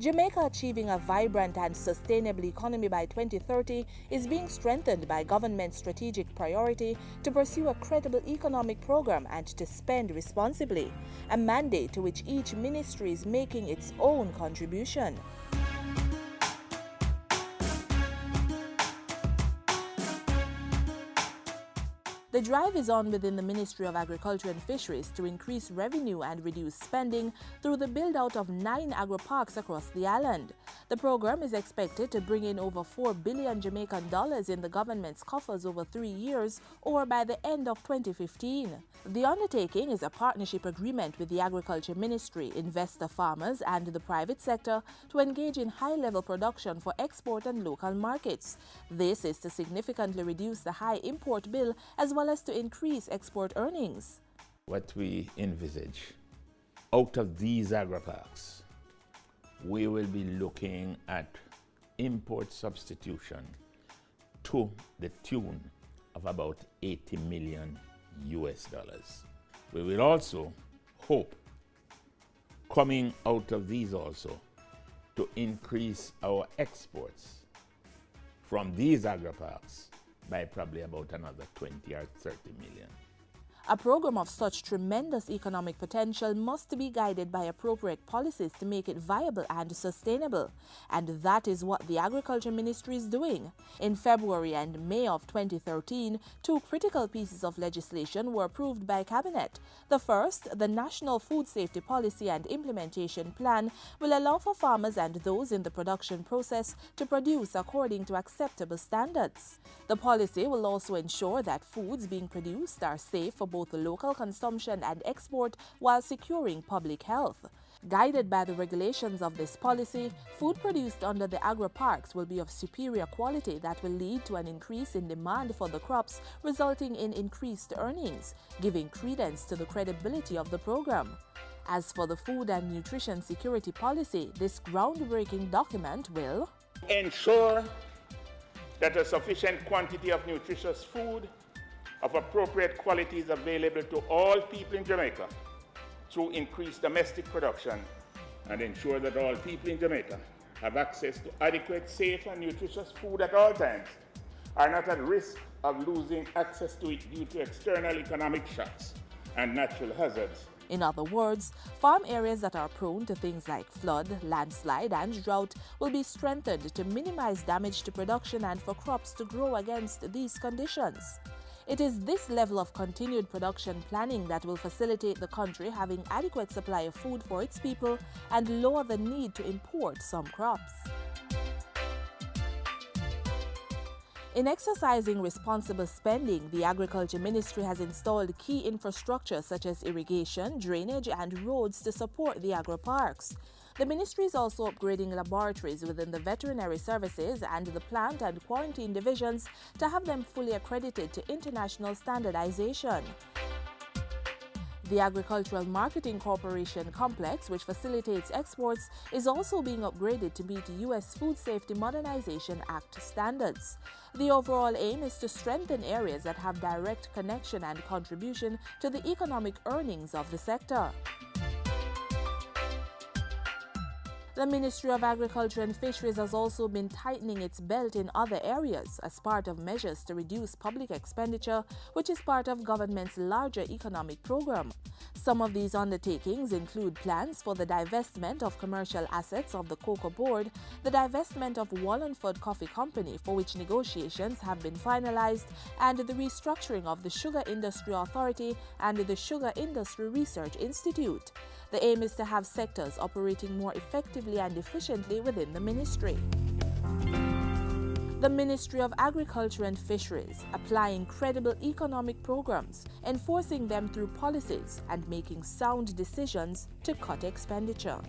Jamaica achieving a vibrant and sustainable economy by 2030 is being strengthened by government's strategic priority to pursue a credible economic program and to spend responsibly, a mandate to which each ministry is making its own contribution. The drive is on within the Ministry of Agriculture and Fisheries to increase revenue and reduce spending through the build-out of 9 agri-parks across the island. The program is expected to bring in over $4 billion Jamaican dollars in the government's coffers over 3 years, or by the end of 2015. The undertaking is a partnership agreement with the Agriculture Ministry, investor farmers, and the private sector to engage in high-level production for export and local markets. This is to significantly reduce the high import bill as well as to increase export earnings. What we envisage, out of these agri-parks, we will be looking at import substitution to the tune of about $80 million. We will also hope, coming out of these also, to increase our exports from these agri-parks by probably about another 20 or 30 million. A program of such tremendous economic potential must be guided by appropriate policies to make it viable and sustainable. And that is what the Agriculture Ministry is doing. In February and May of 2013, 2 critical pieces of legislation were approved by Cabinet. The first, the National Food Safety Policy and Implementation Plan, will allow for farmers and those in the production process to produce according to acceptable standards. The policy will also ensure that foods being produced are safe for both local consumption and export while securing public health. Guided by the regulations of this policy, food produced under the agri-parks will be of superior quality that will lead to an increase in demand for the crops, resulting in increased earnings, giving credence to the credibility of the program. As for the food and nutrition security policy, this groundbreaking document will ensure that a sufficient quantity of nutritious food of appropriate quality is available to all people in Jamaica through increased domestic production, and ensure that all people in Jamaica have access to adequate, safe and nutritious food at all times, are not at risk of losing access to it due to external economic shocks and natural hazards. In other words, farm areas that are prone to things like flood, landslide, and drought will be strengthened to minimize damage to production and for crops to grow against these conditions. It is this level of continued production planning that will facilitate the country having adequate supply of food for its people and lower the need to import some crops. In exercising responsible spending, the Agriculture Ministry has installed key infrastructure such as irrigation, drainage, and roads to support the agri-parks. The ministry is also upgrading laboratories within the veterinary services and the plant and quarantine divisions to have them fully accredited to international standardization. The Agricultural Marketing Corporation complex, which facilitates exports, is also being upgraded to meet U.S. Food Safety Modernization Act standards. The overall aim is to strengthen areas that have direct connection and contribution to the economic earnings of the sector. The Ministry of Agriculture and Fisheries has also been tightening its belt in other areas as part of measures to reduce public expenditure, which is part of government's larger economic program. Some of these undertakings include plans for the divestment of commercial assets of the Cocoa Board, the divestment of Wallingford Coffee Company, for which negotiations have been finalized, and the restructuring of the Sugar Industry Authority and the Sugar Industry Research Institute. The aim is to have sectors operating more effectively and efficiently within the ministry. The Ministry of Agriculture and Fisheries, applying credible economic programs, enforcing them through policies, and making sound decisions to cut expenditure.